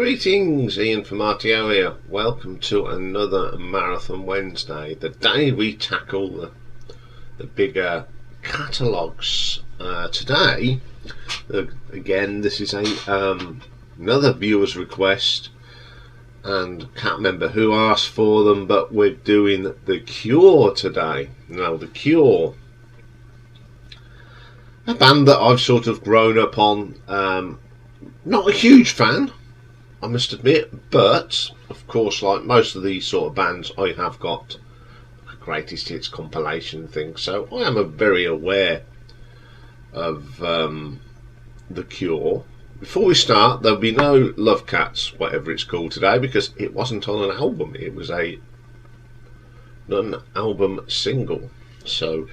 Greetings, Iain from RTO here. Welcome to another Marathon Wednesday, the day we tackle the bigger catalogues. Today, again, this is another viewer's request, and can't remember who asked for them, but we're doing The Cure today. Now, The Cure, a band that I've sort of grown up on. Not a huge fan, I must admit, but of course, like most of these sort of bands, I have got a greatest hits compilation thing, so I am very aware of The Cure. Before we start, there'll be no Love Cats, whatever it's called today, because it wasn't on an album. It was an album single. So,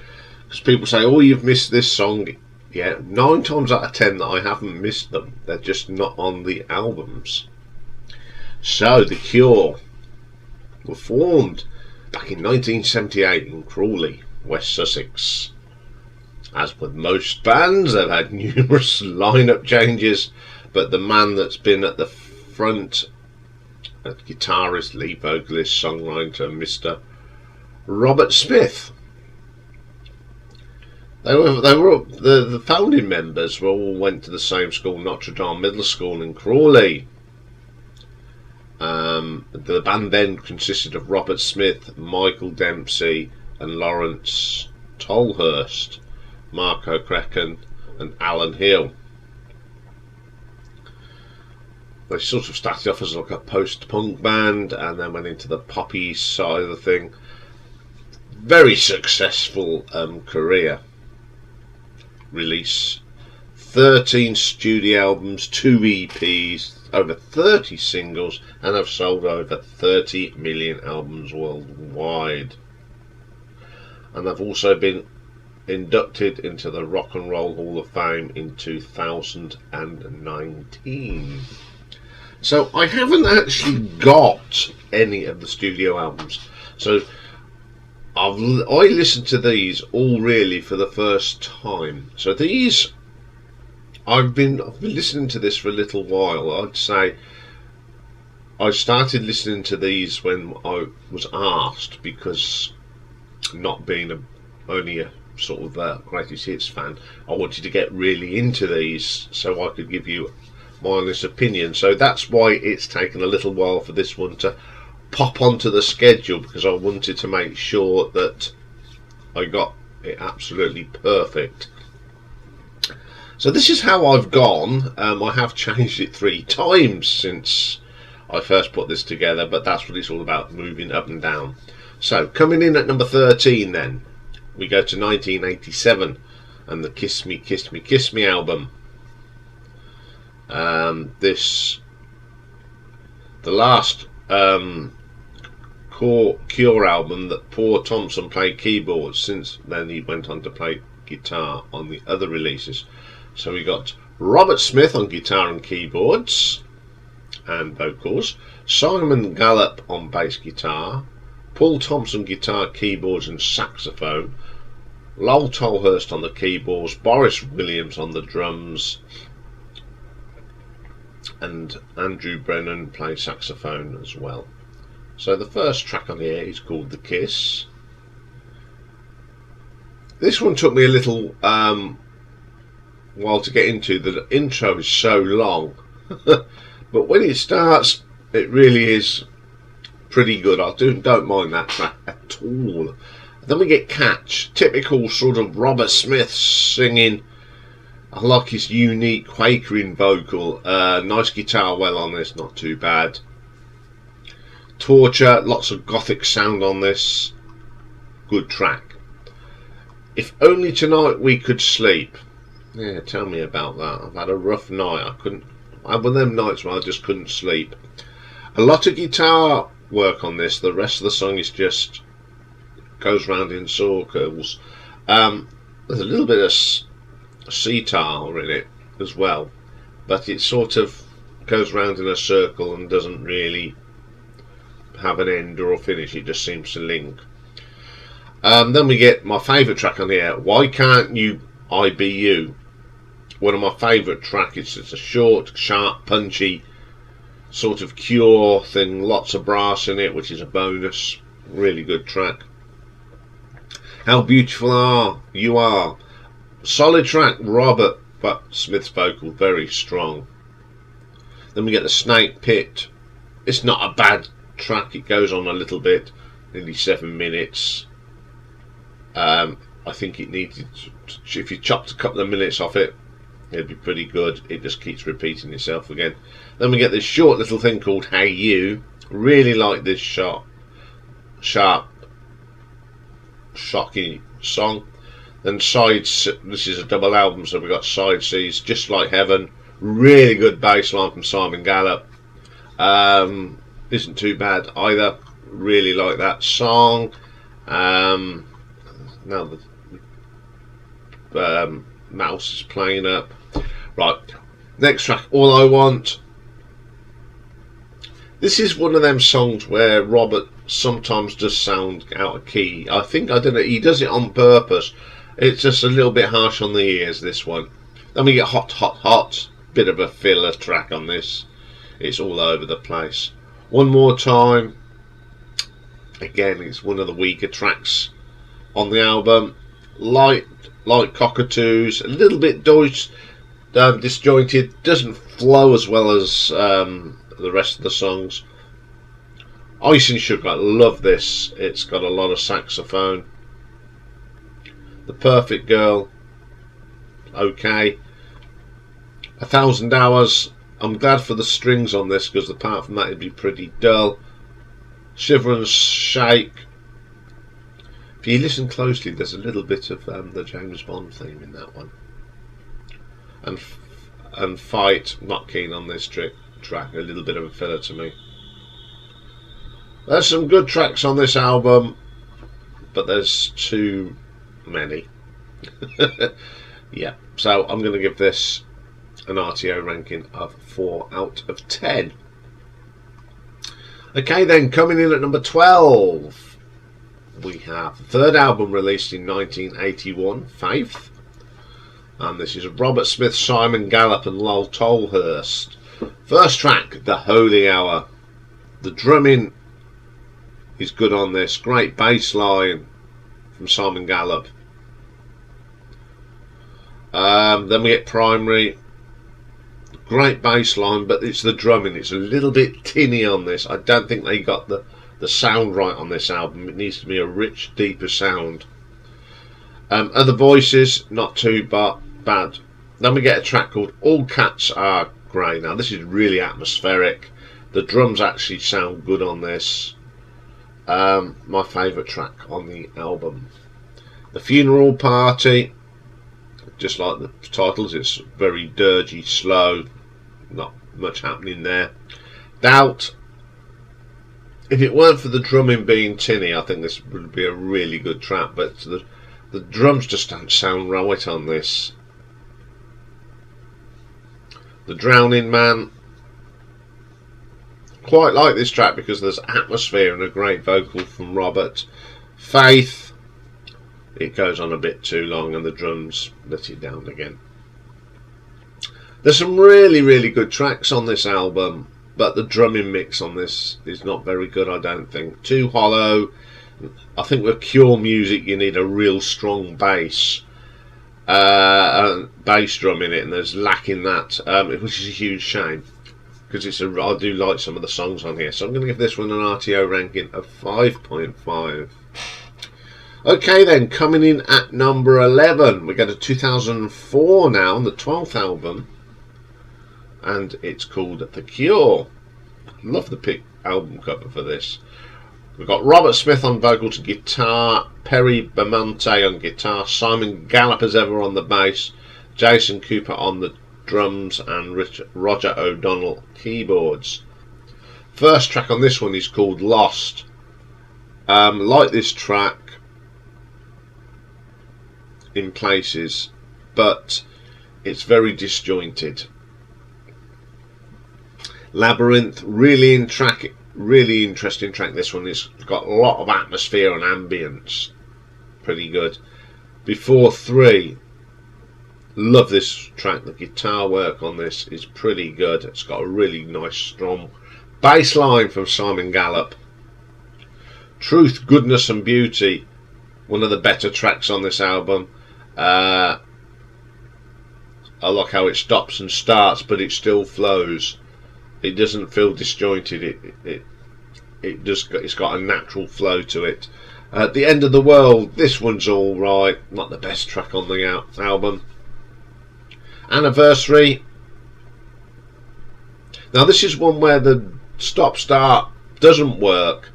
because people say, "Oh, you've missed this song." Yeah, 9 times out of 10 that I haven't missed them. They're just not on the albums. So, The Cure were formed back in 1978 in Crawley, West Sussex. As with most bands, they've had numerous lineup changes, but the man that's been at the front, guitarist, lead vocalist, songwriter, Mr. Robert Smith. The founding members all went to the same school, Notre Dame Middle School in Crawley. The band then consisted of Robert Smith, Michael Dempsey and Lawrence Tolhurst, Marco Crecken and Alan Hill. They sort of started off as like a post-punk band and then went into the poppy side of the thing. Very successful career. Release 13 studio albums, 2 EPs, over 30 singles, and have sold over 30 million albums worldwide. And they've also been inducted into the Rock and Roll Hall of Fame in 2019. So I haven't actually got any of the studio albums. So I listened to these all really for the first time. So these, I've been listening to this for a little while. I'd say I started listening to these when I was asked, because not being only a sort of greatest hits fan, I wanted to get really into these so I could give you my honest opinion. So that's why it's taken a little while for this one to pop onto the schedule, because I wanted to make sure that I got it absolutely perfect. So this is how I've gone. I have changed it 3 times since I first put this together, but that's what it's all about, moving up and down. So coming in at number 13 then, we go to 1987 and the Kiss Me, Kiss Me, Kiss Me album. The last Cure album that Paul Thompson played keyboards. Since then he went on to play guitar on the other releases. So we got Robert Smith on guitar and keyboards and vocals, Simon Gallup on bass guitar, Paul Thompson guitar, keyboards and saxophone, Lowell Tolhurst on the keyboards, Boris Williams on the drums, and Andrew Brennan plays saxophone as well. So the first track on here is called The Kiss. This one took me a little while to get into. The intro is so long, but when it starts, it really is pretty good. I don't mind that track at all. Then we get Catch, typical sort of Robert Smith singing. I like his unique quakering vocal. Nice guitar well on this, not too bad. Torture, lots of Gothic sound on this. Good track. If Only Tonight We Could Sleep. Yeah, tell me about that. I've had a rough night. I had one of them nights where I just couldn't sleep. A lot of guitar work on this. The rest of the song is just goes round in circles. There's a little bit of sitar in it as well, but it sort of goes round in a circle and doesn't really have an end or a finish. It just seems to link. Then we get my favourite track on here, Why Can't You I Be You. One of my favourite tracks. It's a short, sharp, punchy sort of Cure thing, lots of brass in it, which is a bonus. Really good track. How Beautiful Are You Are, solid track. Robert but Smith's vocal very strong. Then we get the Snake Pit. It's not a bad track, it goes on a little bit, nearly 7 minutes. I think it needed, if you chopped a couple of minutes off it, it'd be pretty good. It just keeps repeating itself again. Then we get this short little thing called Hey You. Really like this sharp, shocking song. Then this is a double album, so we've got Side C's, Just Like Heaven. Really good bass line from Simon Gallup. Isn't too bad either. Really like that song. Now the mouse is playing up. Right, next track, All I Want. This is one of them songs where Robert sometimes does sound out of key. I don't know, he does it on purpose. It's just a little bit harsh on the ears, this one. Then we get Hot Hot Hot. Bit of a filler track on this. It's all over the place. One More Time. Again, it's one of the weaker tracks on the album. Light Cockatoos. A little bit disjointed. Doesn't flow as well as the rest of the songs. Ice and Sugar. I love this. It's got a lot of saxophone. The Perfect Girl. Okay. 1,000 Hours. I'm glad for the strings on this, because apart from that it'd be pretty dull. Shiver and Shake. If you listen closely, there's a little bit of the James Bond theme in that one. And Fight. Not keen on this track. A little bit of a filler to me. There's some good tracks on this album, but there's too many. Yeah, so I'm going to give this an RTO ranking of 4 out of 10. Okay then, coming in at number 12, we have the third album released in 1981, Faith. And this is Robert Smith, Simon Gallup and Lol Tolhurst. First track, The Holy Hour. The drumming is good on this. Great bass line from Simon Gallup. Then we get Primary. Great bass line, but it's the drumming. It's a little bit tinny on this. I don't think they got the sound right on this album. It needs to be a rich, deeper sound. Other voices, not too bad. Then we get a track called All Cats Are Grey. Now this is really atmospheric. The drums actually sound good on this. My favourite track on the album. The Funeral Party. Just like the titles, it's very dirgy, slow, not much happening there. Doubt. If it weren't for the drumming being tinny, I think this would be a really good track, but the drums just don't sound right on this. The Drowning Man. Quite like this track because there's atmosphere and a great vocal from Robert. Faith. It goes on a bit too long and the drums let it down again. There's some really, really good tracks on this album, but the drumming mix on this is not very good, I don't think. Too hollow. I think with Cure music you need a real strong bass. Bass drum in it, and there's lacking that, which is a huge shame, because I do like some of the songs on here. So I'm going to give this one an RTO ranking of 5.5. Okay then, coming in at number 11, we get a 2004 now, the 12th album, and it's called The Cure. Love the album cover for this. We've got Robert Smith on vocals and guitar, Perry Bemonte on guitar, Simon Gallup as ever on the bass, Jason Cooper on the drums, and Roger O'Donnell keyboards. First track on this one is called Lost. Like this track in places, but it's very disjointed. Labyrinth, really interesting track. This one has got a lot of atmosphere and ambience, pretty good. Before 3, Love this track. The guitar work on this is pretty good. It's got a really nice strong bass line from Simon Gallup. Truth, Goodness and Beauty, one of the better tracks on this album. I like how it stops and starts, but it still flows. It doesn't feel disjointed. It's got a natural flow to it. At the End of the World, this one's all right. Not the best track on the album. Anniversary. Now this is one where the stop start doesn't work.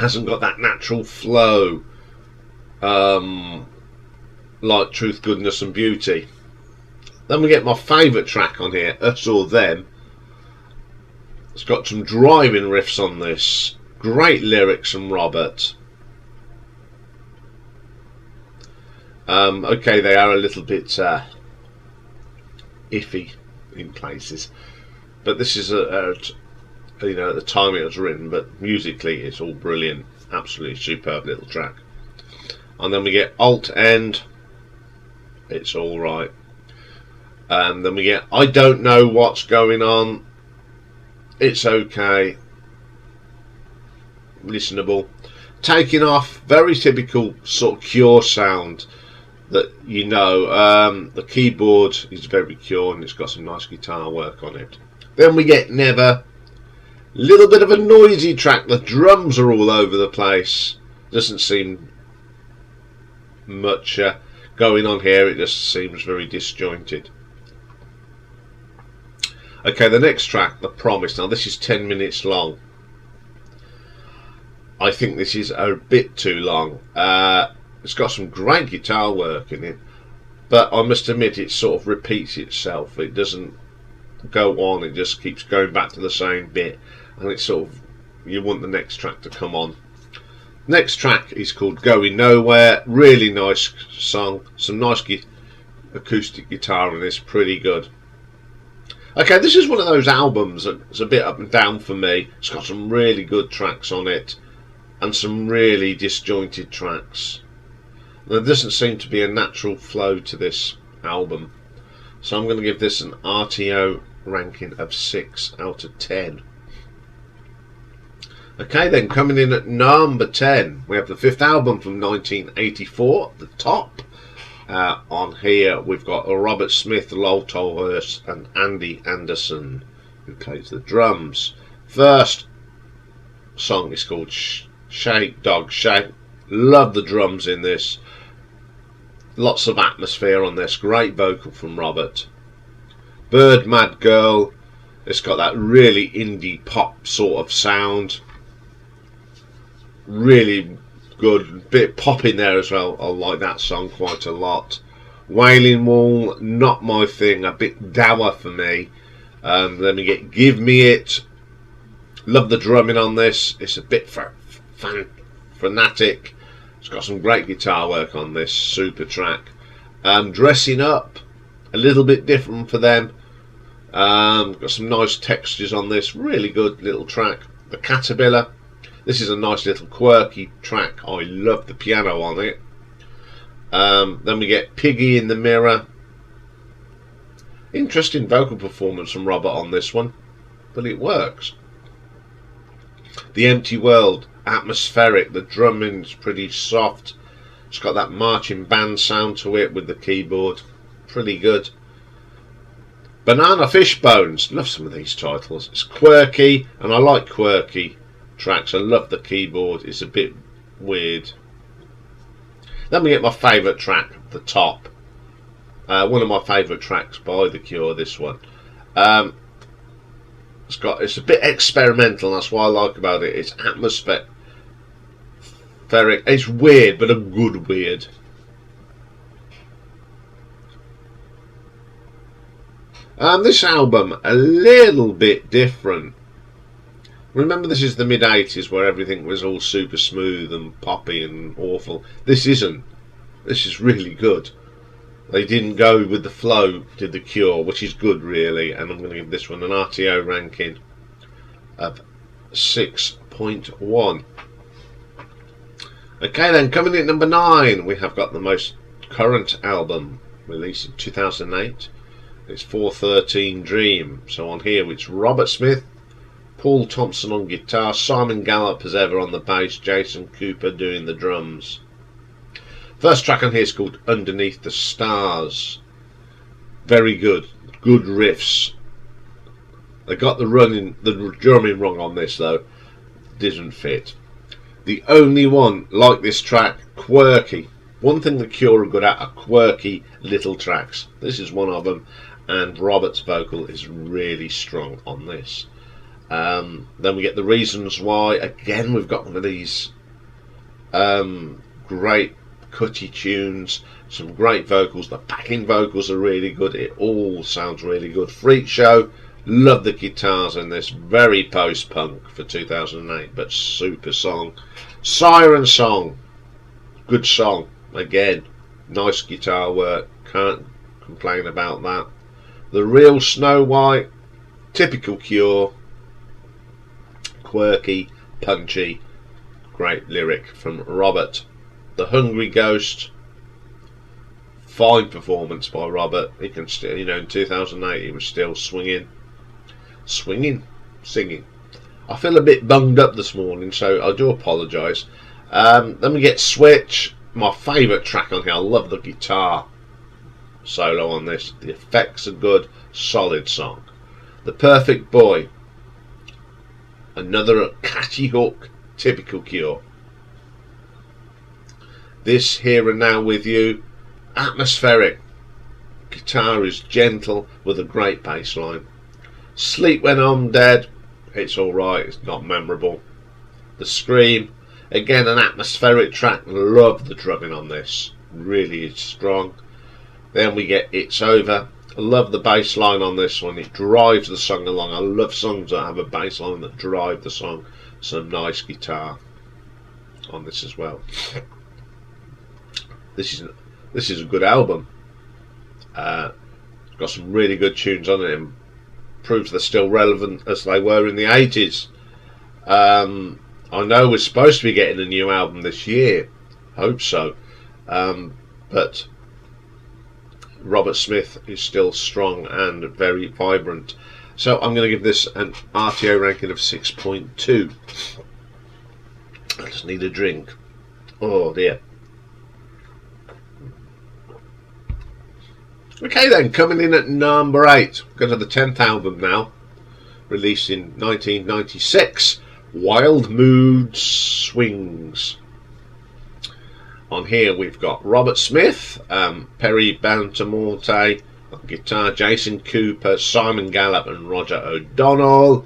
Hasn't got that natural flow like Truth, Goodness and Beauty. Then we get my favourite track on here, Us or Them. It's got some driving riffs on this. Great lyrics from Robert. Okay, they are a little bit iffy in places, but this is at the time it was written, but musically it's all brilliant. Absolutely superb little track. And then we get Alt End. It's all right. And then we get I Don't Know What's Going On. It's okay, listenable. Taking Off, very typical sort of Cure sound that the keyboard is very Cure and it's got some nice guitar work on it. Then we get Never, little bit of a noisy track. The drums are all over the place. Doesn't seem much going on here. It just seems very disjointed. Okay, the next track, The Promise. Now this is 10 minutes long. I think this is a bit too long. It's got some great guitar work in it, but I must admit it sort of repeats itself. It doesn't go on, it just keeps going back to the same bit, and it's sort of, you want the next track to come on. Next track is called Going Nowhere. Really nice song. Some nice acoustic guitar in this, pretty good. Okay, this is one of those albums that's a bit up and down for me. It's got some really good tracks on it and some really disjointed tracks. There doesn't seem to be a natural flow to this album, so I'm going to give this an RTO ranking of 6 out of 10. Okay, then coming in at number 10, we have the fifth album from 1984, The Top. On here we've got Robert Smith, Lol Tolhurst and Andy Anderson, who plays the drums. First song is called Shake Dog Shake. Love the drums in this. Lots of atmosphere on this. Great vocal from Robert. Bird Mad Girl. It's got that really indie pop sort of sound. Really good, bit of pop in there as well. I like that song quite a lot. Wailing Wall, not my thing, a bit dour for me. Then we get Give Me It. Love the drumming on this. It's a bit fanatic. It's got some great guitar work on this, super track. Dressing Up, a little bit different for them. Got some nice textures on this, really good little track. The Caterpillar. This is a nice little quirky track. I love the piano on it. Then we get Piggy in the Mirror. Interesting vocal performance from Robert on this one, but it works. The Empty World, atmospheric. The drumming's pretty soft. It's got that marching band sound to it with the keyboard. Pretty good. Banana Fishbones. Love some of these titles. It's quirky, and I like quirky tracks. I love the keyboard. It's a bit weird. Then we get my favourite track, The Top. One of my favourite tracks by The Cure, this one. It's a bit experimental, that's what I like about it. It's atmospheric. It's weird, but a good weird. This album, a little bit different. Remember, this is the mid-80s where everything was all super smooth and poppy and awful. This isn't. This is really good. They didn't go with the flow, did The Cure, which is good, really. And I'm going to give this one an RTO ranking of 6.1. Okay, then, coming in at number 9, we have got the most current album released in 2008. It's 413 Dream. So on here it's Robert Smith, Paul Thompson on guitar, Simon Gallup as ever on the bass, Jason Cooper doing the drums. First track on here is called Underneath the Stars. Very good riffs. They got the drumming wrong on this though. Didn't fit. The only one like this track, quirky. One thing the Cure are good at are quirky little tracks. This is one of them, and Robert's vocal is really strong on this. Then we get The Reasons Why. Again, we've got one of these great cutty tunes, some great vocals. The backing vocals are really good. It all sounds really good. Freak Show. Love the guitars in this. Very post-punk for 2008, but super song. Siren Song. Good song. Again, nice guitar work. Can't complain about that. The Real Snow White. Typical Cure. Quirky, punchy. Great lyric from Robert. The Hungry Ghost. Fine performance by Robert. He can still, in 2008 he was still singing. I feel a bit bunged up this morning, so I do apologise. Then we get Switch, my favourite track on here. I love the guitar solo on this. The effects are good, solid song. The Perfect Boy, another catchy hook, typical Cure. This Here and Now With You, atmospheric. Guitar is gentle with a great bass line. Sleep When I'm Dead, it's alright, it's not memorable. The Scream, again an atmospheric track. Love the drumming on this, really is strong. Then we get It's Over. I love the bass line on this one, it drives the song along. I love songs that have a bass line that drive the song. Some nice guitar on this as well. This is a good album. Got some really good tunes on it, and proves they're still relevant as they were in the 80s. I know we're supposed to be getting a new album this year. Hope so. But Robert Smith is still strong and very vibrant. So I'm going to give this an RTO ranking of 6.2. I just need a drink. Oh dear. Okay then, coming in at number 8. Go to the 10th album now, released in 1996, Wild Mood Swings. On here we've got Robert Smith, Perry Bantamonte on guitar, Jason Cooper, Simon Gallup and Roger O'Donnell.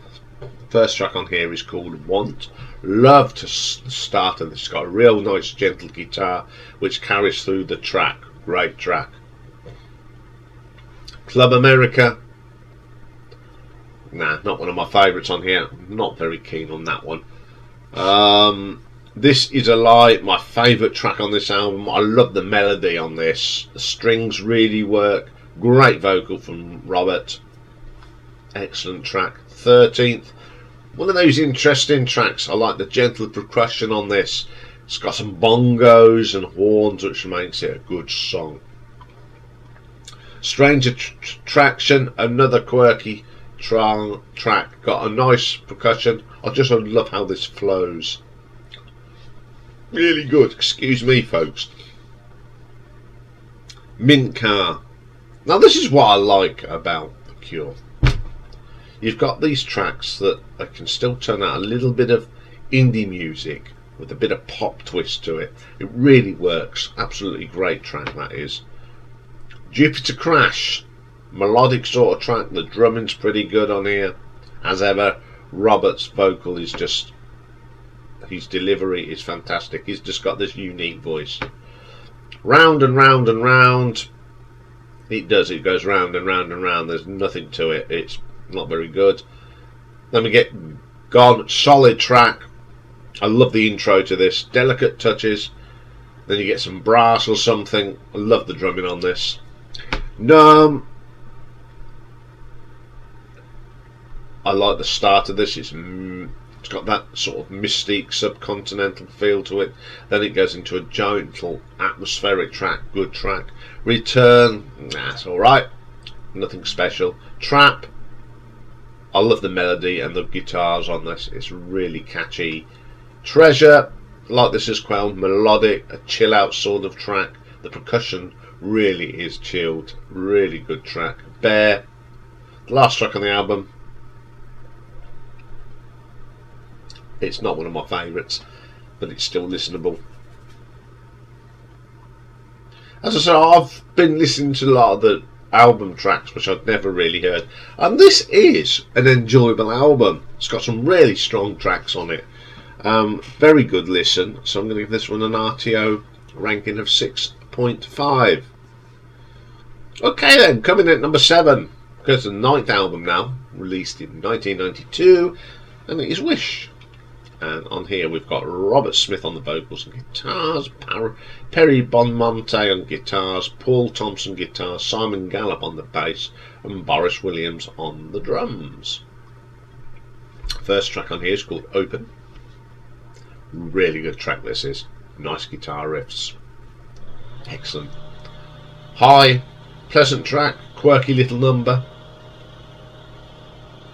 First track on here is called Want. Love to start of this. It's got a real nice gentle guitar which carries through the track. Great track. Club America. Nah, not one of my favourites on here. Not very keen on that one. This Is a Lie, my favourite track on this album. I love the melody on this. The strings really work. Great vocal from Robert. Excellent track. 13th. One of those interesting tracks. I like the gentle percussion on this. It's got some bongos and horns which makes it a good song. Strange Attraction, another quirky track. Got a nice percussion. I just love how this flows. Really good. Excuse me, folks. Mint Car. Now this is what I like about The Cure. You've got these tracks that they can still turn out a little bit of indie music with a bit of pop twist to it. It really works. Absolutely great track that is. Jupiter Crash, melodic sort of track. The drumming's pretty good on here. As ever, Robert's vocal is just, his delivery is fantastic. He's just got this unique voice. Round and round and round. It goes round and round and round. There's nothing to it. It's not very good. Then we get Gone, solid track. I love the intro to this. Delicate touches. Then you get some brass or something. I love the drumming on this. Numb. I like the start of this. It's It's got that sort of mystique subcontinental feel to it. Then it goes into a gentle atmospheric track, good track. Return, that's alright, nothing special. Trap, I love the melody and the guitars on this, it's really catchy. Treasure, like this as well, melodic, a chill out sort of track. The percussion really is chilled, really good track. Bear, the last track on the album, it's not one of my favourites, but it's still listenable. As I said, I've been listening to a lot of the album tracks which I'd never really heard, and this is an enjoyable album. It's got some really strong tracks on it. Very good listen, so I'm going to give this one an RTO ranking of 6.5. Okay then, coming in at number 7, because the 9th album now, released in 1992, and it is Wish. And on here we've got Robert Smith on the vocals and guitars, Perry Bonmonte on guitars, Paul Thompson guitars, Simon Gallup on the bass, and Boris Williams on the drums. First track on here is called Open. Really good track this is. Nice guitar riffs. Excellent. High, pleasant track, quirky little number.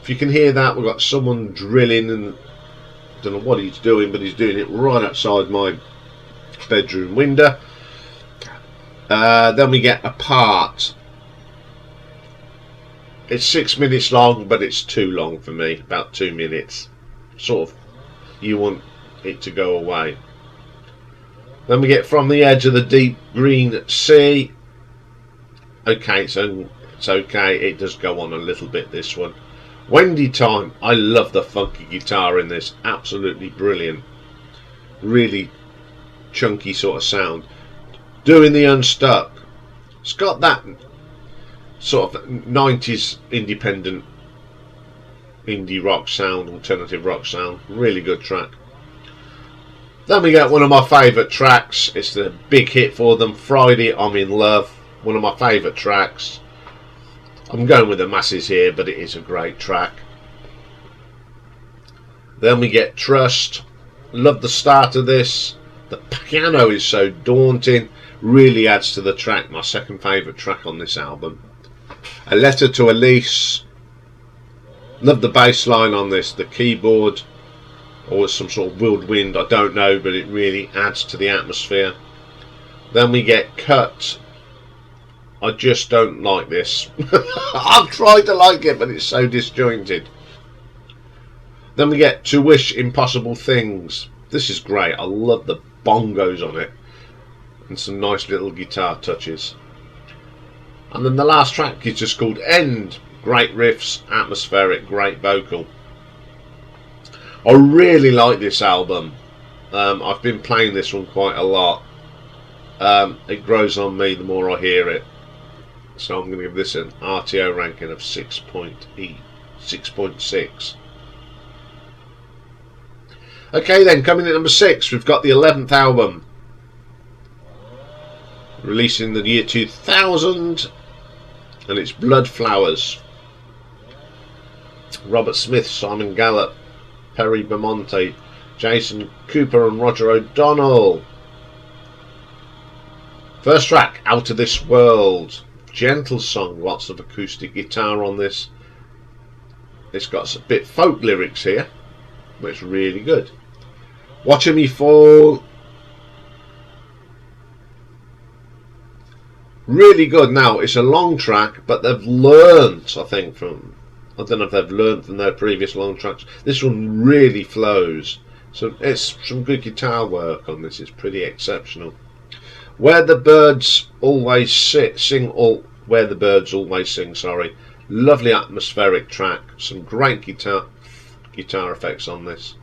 If you can hear that, we've got someone drilling, and don't know what he's doing, but he's doing it right outside my bedroom window. Then we get a part. It's 6 minutes long, but it's too long for me, about 2 minutes. Sort of, you want it to go away. Then we get From the Edge of the Deep Green Sea. Okay, so it's okay, it does go on a little bit, this one. Wendy Time, I love the funky guitar in this, absolutely brilliant. Really chunky sort of sound. Doing the Unstuck, it's got that sort of 90s independent indie rock sound, alternative rock sound, really good track. Then we get one of my favourite tracks, it's the big hit for them, Friday I'm in Love, one of my favourite tracks. I'm going with the masses here, but it is a great track. Then we get Trust. Love the start of this. The piano is so daunting. Really adds to the track. My second favourite track on this album. A Letter to Elise. Love the bass line on this. The keyboard. Or some sort of whirlwind. I don't know, but it really adds to the atmosphere. Then we get Cut. I just don't like this. I've tried to like it, but it's so disjointed. Then we get To Wish Impossible Things. This is great. I love the bongos on it. And some nice little guitar touches. And then the last track is just called End. Great riffs, atmospheric, great vocal. I really like this album. I've been playing this one quite a lot. It grows on me the more I hear it. So I'm going to give this an RTO ranking of 6.6. Okay then, coming in at number 6, we've got the 11th album. Released in the year 2000. And it's Bloodflowers. Robert Smith, Simon Gallup, Perry Beaumonte, Jason Cooper and Roger O'Donnell. First track, Out of This World. Gentle song, lots of acoustic guitar on this. It's got a bit folk lyrics here, but it's really good. Watching Me Fall. Really good. Now, it's a long track, but they've learnt, I think, from... I don't know if they've learnt from their previous long tracks. This one really flows. So it's some good guitar work on this. It's pretty exceptional. Where the Birds Always Sing. Where the Birds Always Sing, sorry. Lovely atmospheric track. Some great guitar effects on this.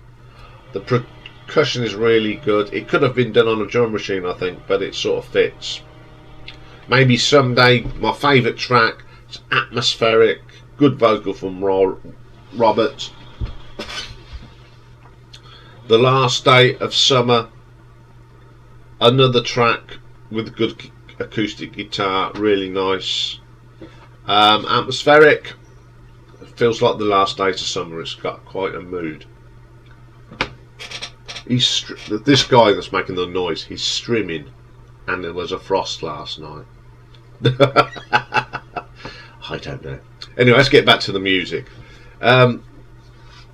The percussion is really good. It could have been done on a drum machine, I think, but it sort of fits. Maybe Someday, my favourite track. It's atmospheric. Good vocal from Robert. The Last Day of Summer. Another track with good acoustic guitar, really nice. Atmospheric. It feels like the last day of summer. It's got quite a mood. This guy that's making the noise, he's streaming, and there was a frost last night. I don't know. Anyway, let's get back to the music. The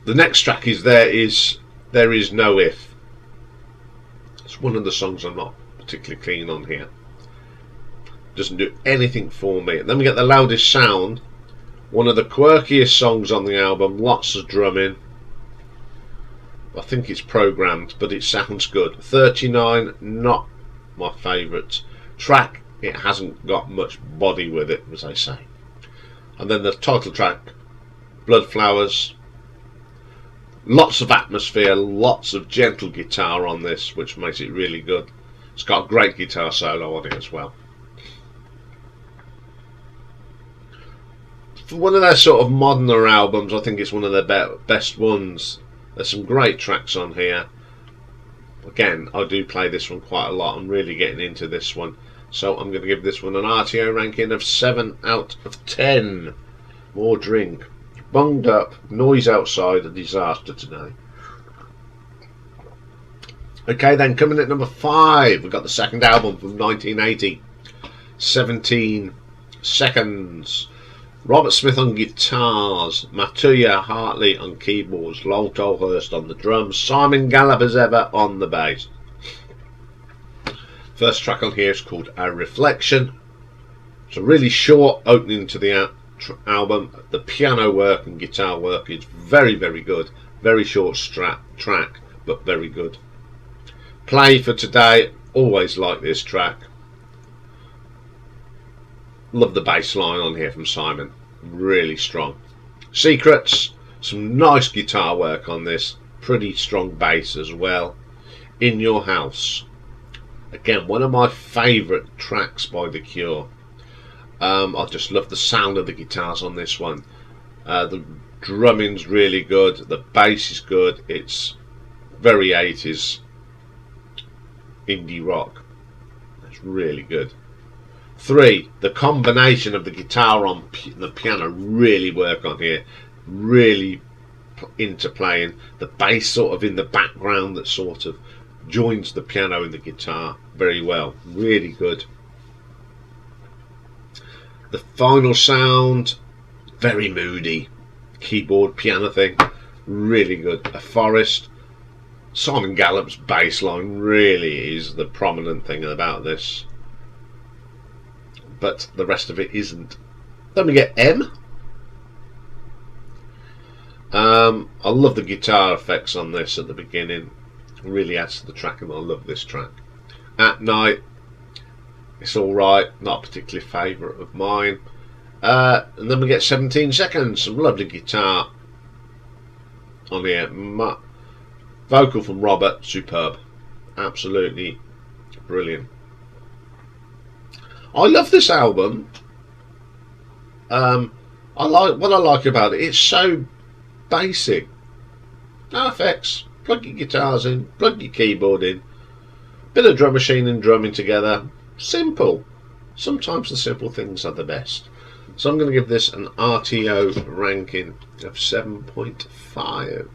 next track is There Is No If. It's one of the songs I'm not particularly keen on here. Doesn't do anything for me. Then we get The Loudest Sound, one of the quirkiest songs on the album, lots of drumming. I think it's programmed, but it sounds good. 39, not my favourite track. It hasn't got much body with it, as I say. And then the title track, Bloodflowers. Lots of atmosphere, lots of gentle guitar on this, which makes it really good. It's got a great guitar solo on it as well. For one of their sort of moderner albums, I think it's one of their best ones. There's some great tracks on here. Again, I do play this one quite a lot. I'm really getting into this one. So I'm going to give this one an RTO ranking of 7 out of 10. More drink. Bunged up. Noise outside. A disaster today. Okay, then coming at number 5, we've got the second album from 1980. 17 Seconds. Robert Smith on guitars, Matuya Hartley on keyboards, Lowell Tolhurst on the drums, Simon Gallup as ever on the bass. First track on here is called A Reflection. It's a really short opening to the album. The piano work and guitar work is very, very good. Very short track, but very good. Play for today, always like this track. Love the bass line on here from Simon, really strong. Secrets, some nice guitar work on this, pretty strong bass as well. In Your House, again one of my favourite tracks by The Cure. I just love the sound of the guitars on this one. The drumming's really good, the bass is good, it's very 80s indie rock. It's really good. 3, the combination of the guitar on the piano really work on here, really interplaying. The bass sort of in the background that sort of joins the piano and the guitar very well, really good. The final sound, very moody, keyboard piano thing, really good. A Forest. Simon Gallup's bass line really is the prominent thing about this, but the rest of it isn't. Then we get M. I love the guitar effects on this at the beginning, it really adds to the track, and I love this track. At Night, it's alright, not a particular favourite of mine. And then we get 17 Seconds, some lovely guitar on here. Vocal from Robert, superb, absolutely brilliant. I love this album. I like what I like about it. It's so basic. No effects. Plug your guitars in. Plug your keyboard in. Bit of drum machine and drumming together. Simple. Sometimes the simple things are the best. So I'm going to give this an RTO ranking of 7.5.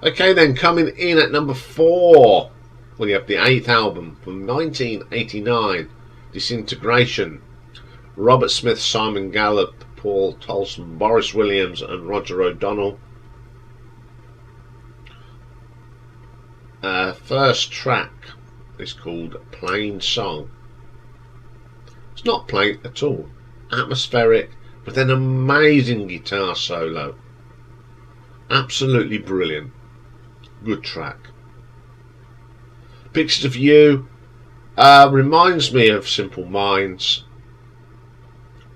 Okay, then coming in at number 4, we have the 8th album from 1989. Disintegration. Robert Smith, Simon Gallup, Paul Tolson, Boris Williams and Roger O'Donnell. First track is called Plain Song. It's not plain at all. Atmospheric, with an amazing guitar solo. Absolutely brilliant. Good track. Pictures of You reminds me of Simple Minds,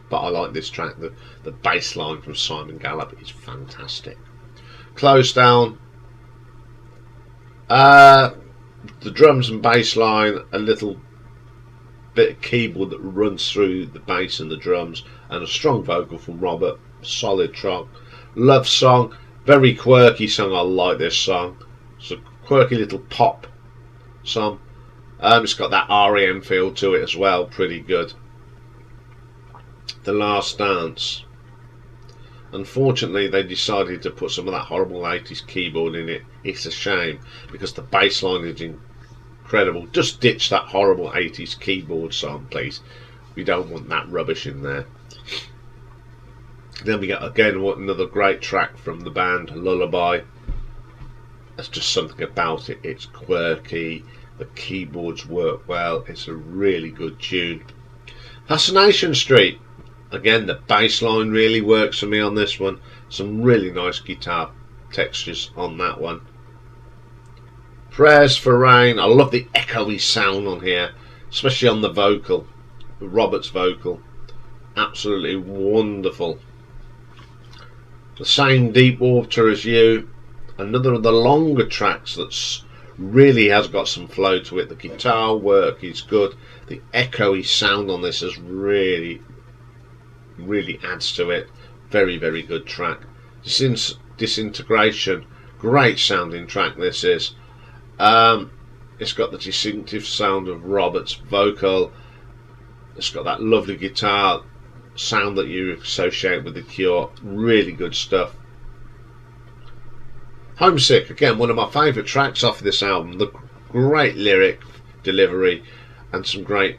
but I like this track. The bass line from Simon Gallup is fantastic. Close Down. The drums and bass line, a little bit of keyboard that runs through the bass and the drums, and a strong vocal from Robert. Solid track. Love Song, very quirky song. I like this song. It's a quirky little pop song. It's got that REM feel to it as well, pretty good. The Last Dance. Unfortunately, they decided to put some of that horrible 80s keyboard in it. It's a shame, because the bass line is incredible. Just ditch that horrible 80s keyboard song, please. We don't want that rubbish in there. Then we get, again, another great track from the band, Lullaby. There's just something about it. It's quirky. The keyboards work well. It's a really good tune. Fascination Street. Again, the bass line really works for me on this one. Some really nice guitar textures on that one. Prayers for Rain. I love the echoey sound on here, especially on the vocal, Robert's vocal. Absolutely wonderful. The Same Deep Water as You. Another of the longer tracks that's really has got some flow to it. The guitar work is good. The echoey sound on this is really adds to it. Very, very good track. Disintegration, great sounding track this is. It's got the distinctive sound of Robert's vocal. It's got that lovely guitar sound that you associate with The Cure. Really good stuff. Homesick, again, one of my favourite tracks off this album. The great lyric delivery and some great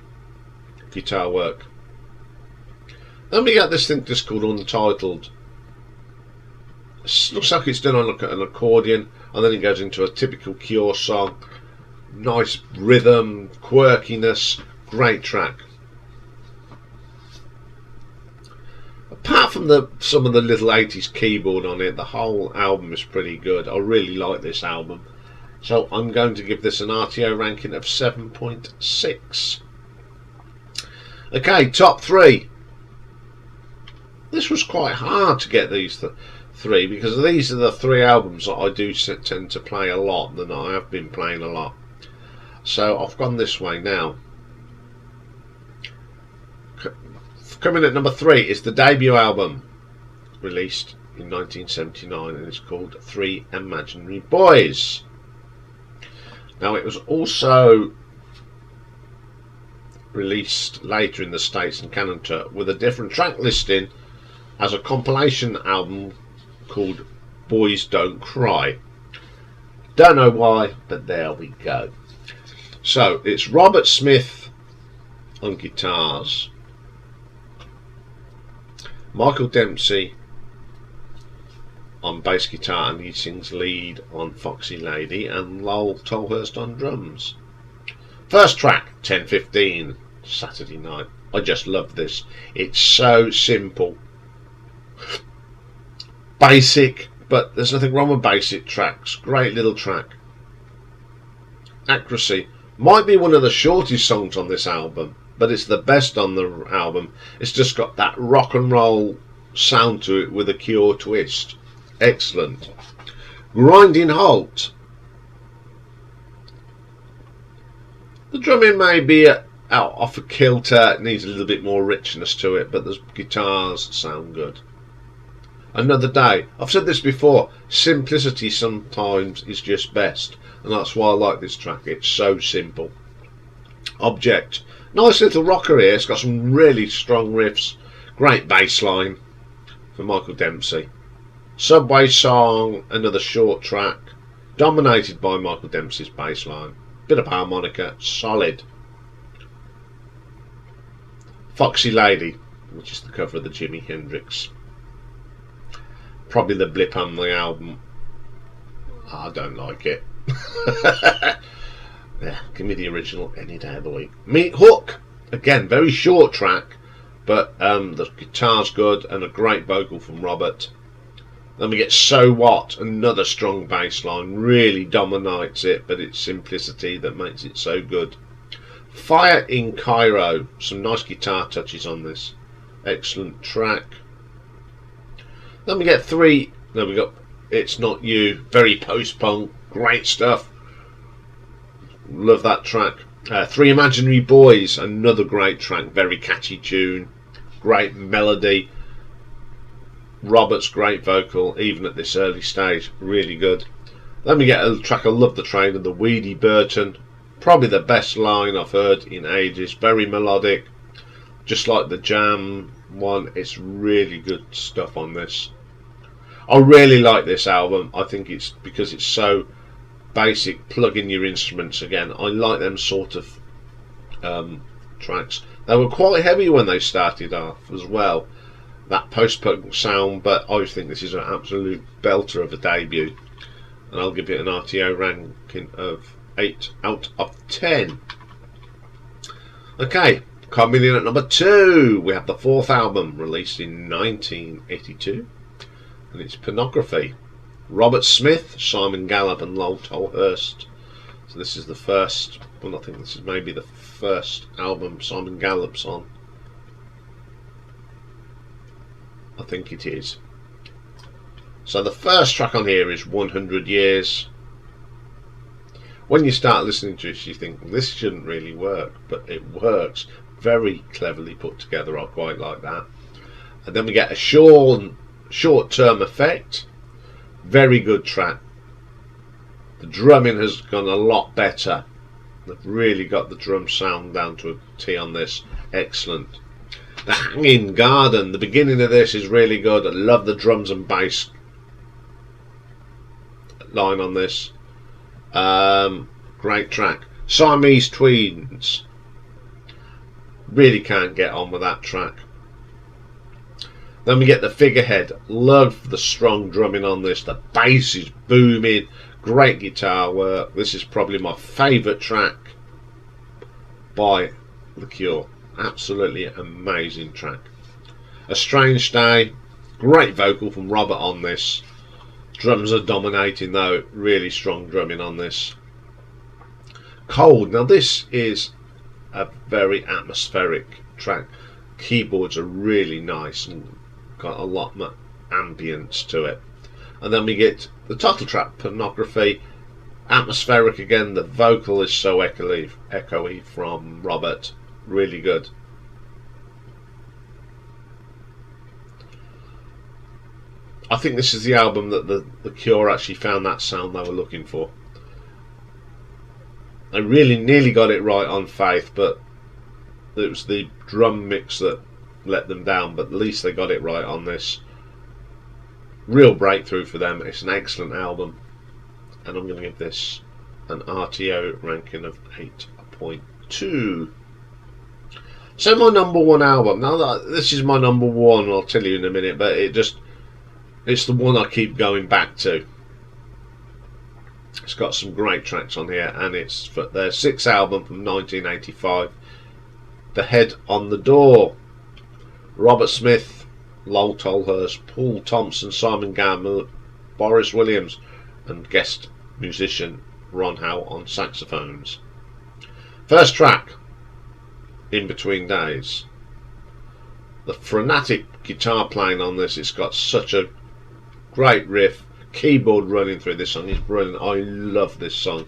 guitar work. Then we get this thing just called Untitled. It looks like it's done on an accordion, and then it goes into a typical Cure song. Nice rhythm, quirkiness, great track. Apart from some of the little 80s keyboard on it, the whole album is pretty good. I really like this album. So I'm going to give this an RTO ranking of 7.6. Okay, top 3. This was quite hard to get these three, because these are the 3 albums that I do tend to play a lot, that I have been playing a lot. So I've gone this way now. Coming at number 3 is the debut album, released in 1979, and it's called Three Imaginary Boys. Now, it was also released later in the States and Canada with a different track listing as a compilation album called Boys Don't Cry. Don't know why, but there we go. So it's Robert Smith on guitars, Michael Dempsey on bass guitar, and he sings lead on Foxy Lady, and Lowell Tolhurst on drums. First track, 10:15, Saturday Night. I just love this. It's so simple, basic, but there's nothing wrong with basic tracks. Great little track. Accuracy might be one of the shortest songs on this album, but it's the best on the album. It's just got that rock and roll sound to it with a Cure twist. Excellent. Grinding Halt. The drumming may be out off a kilter, it needs a little bit more richness to it, but the guitars sound good. Another Day. I've said this before, simplicity sometimes is just best, and that's why I like this track. It's so simple. Object. Nice little rocker here. It's got some really strong riffs. Great bass line for Michael Dempsey. Subway Song, another short track, dominated by Michael Dempsey's bass line. Bit of harmonica, solid. Foxy Lady, which is the cover of the Jimi Hendrix. Probably the blip on the album. I don't like it. Yeah, give me the original any day of the week. Meat Hook, again, very short track, but the guitar's good and a great vocal from Robert. Then we get So What, another strong bass line, really dominates it, but it's simplicity that makes it so good. Fire in Cairo, some nice guitar touches on this. Excellent track. Then we get 3, then we got It's Not You, very post-punk, great stuff. Love that track. Three Imaginary Boys, another great track, very catchy tune, great melody. Robert's great vocal, even at this early stage, really good. Then we get a track I love the train of the Weedy Burton, probably the best line I've heard in ages, very melodic, just like the Jam one. It's really good stuff on this. I really like this album. I think it's because it's so basic. Plug in your instruments again. I like them sort of tracks. They were quite heavy when they started off as well, that post-punk sound, but I think this is an absolute belter of a debut, and I'll give it an RTO ranking of 8 out of 10. Okay, coming in at number 2, we have the 4th album, released in 1982, and it's Pornography. Robert Smith, Simon Gallup and Lowell Tolhurst. So this is the first, well, I think this is maybe the first album Simon Gallup's on. I think it is. So the first track on here is 100 Years. When you start listening to this, you think this shouldn't really work, but it works. Very cleverly put together. I quite like that. And then we get a short-term effect. Very good track. The drumming has gone a lot better. They've really got the drum sound down to a T on this. Excellent. The Hanging Garden, the beginning of this is really good. I love the drums and bass line on this. Great track. Siamese Twins. Really can't get on with that track. Then we get the Figurehead. Love the strong drumming on this. The bass is booming. Great guitar work. This is probably my favourite track by The Cure. Absolutely amazing track. A Strange Day. Great vocal from Robert on this. Drums are dominating though. Really strong drumming on this. Cold. Now this is a very atmospheric track. Keyboards are really nice and got a lot more ambience to it. And then we get the title track, Pornography. Atmospheric again. The vocal is so echoey from Robert. Really good. I think this is the album that the Cure actually found that sound they were looking for. They really nearly got it right on Faith, but it was the drum mix that let them down, but at least they got it right on this. Real breakthrough for them. It's an excellent album, and I'm going to give this an RTO ranking of 8.2. So my number 1 album. Now this is my number 1, I'll tell you in a minute, but it's the one I keep going back to. It's got some great tracks on here, and it's for their 6th album from 1985, The Head on the Door. Robert Smith, Lowell Tolhurst, Paul Thompson, Simon Gallup, Boris Williams, and guest musician Ron Howe on saxophones. First track, In Between Days. The frenetic guitar playing on this, it's got such a great riff. Keyboard running through this song is brilliant. I love this song.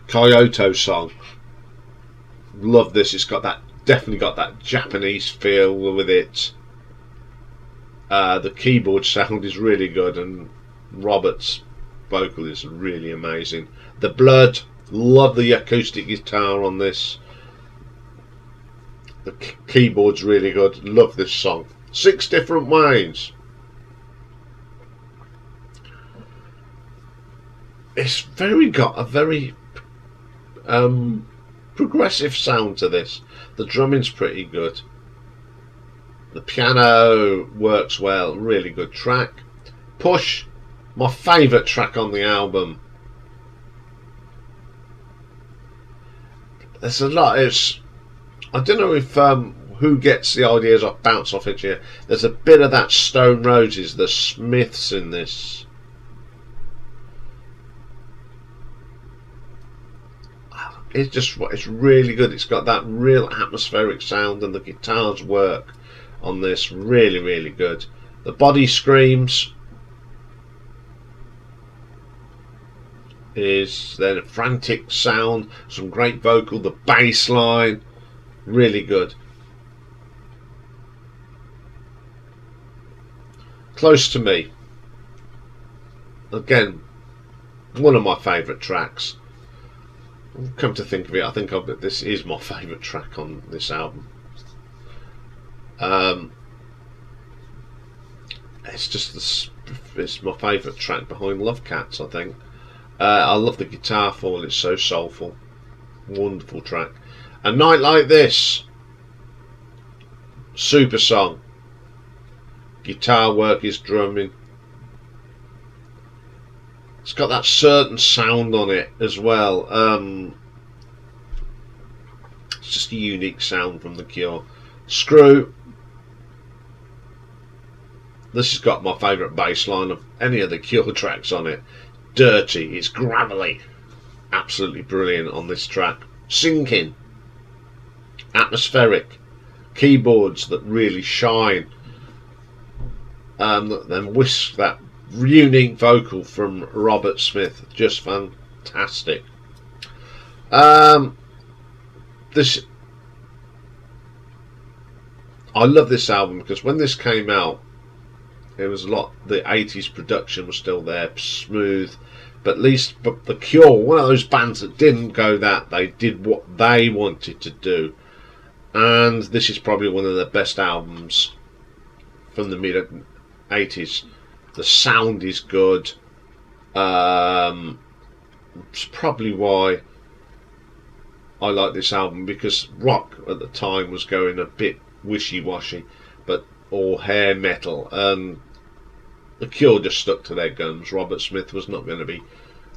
Kyoto song. Love this. It's got that, definitely got that Japanese feel with it. The keyboard sound is really good, and Robert's vocal is really amazing. The Blood. Love the acoustic guitar on this. The keyboard's really good. Love this song. 6 Different Ways. It's got a very progressive sound to this. The drumming's pretty good. The piano works well. Really good track. Push, my favourite track on the album. There's a lot. I don't know if who gets the ideas off, bounce off it here. There's a bit of that Stone Roses, the Smiths in this. It's really good. It's got that real atmospheric sound, and the guitars work on this really, really good. The Body Screams is then a frantic sound, some great vocal, the bass line, really good. Close to Me, again, one of my favourite tracks. Come to think of it, I think this is my favourite track on this album. it's just it's my favourite track behind Love Cats, I think. I love the guitar for it, it's so soulful. Wonderful track. A Night Like This, super song. Guitar work is drumming. It's got that certain sound on it as well. It's just a unique sound from The Cure. Screw. This has got my favourite bass line of any of the Cure tracks on it. Dirty, it's gravelly. Absolutely brilliant on this track. Sinking. Atmospheric. Keyboards that really shine. Then whisk that unique vocal from Robert Smith. Just fantastic. This, I love this album because when this came out, it was a lot. The 80s production was still there, smooth. But The Cure, one of those bands that didn't go that. They did what they wanted to do, and this is probably one of the best albums from the mid 80s. The sound is good. It's probably why I like this album, because rock at the time was going a bit wishy-washy, or hair metal, and The Cure just stuck to their guns. Robert Smith was not going to be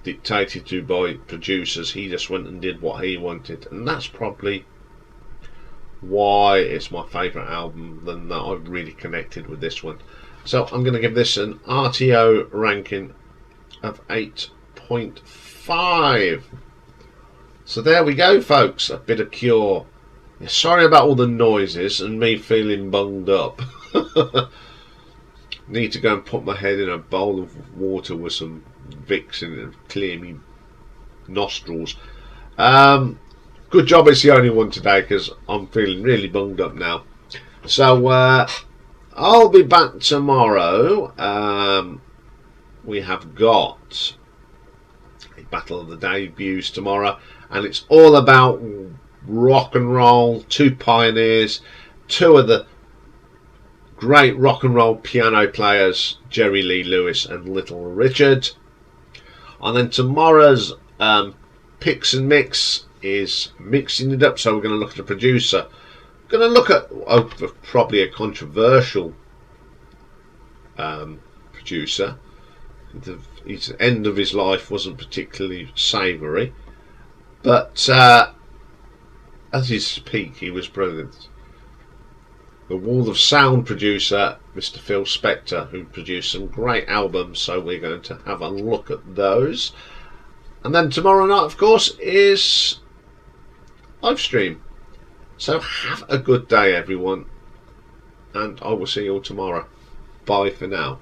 dictated to by producers. He just went and did what he wanted, and that's probably why it's my favourite album. Then that I've really connected with this one. So I'm going to give this an RTO ranking of 8.5. So there we go, folks. A bit of Cure. Yeah, sorry about all the noises and me feeling bunged up. Need to go and put my head in a bowl of water with some Vicks in it and clear me nostrils. Good job it's the only one today, because I'm feeling really bunged up now. So I'll be back tomorrow. We have got a Battle of the Debuts tomorrow, and it's all about rock and roll. Two pioneers, two of the great rock and roll piano players, Jerry Lee Lewis and Little Richard. And then tomorrow's Picks and Mix is mixing it up, so we're going to look at the producer. Going to look at probably a controversial producer. The end of his life wasn't particularly savoury, but at his peak he was brilliant. The Wall of Sound producer, Mr. Phil Spector, who produced some great albums, so we're going to have a look at those. And then tomorrow night, of course, is live stream. So have a good day, everyone, and I will see you all tomorrow. Bye for now.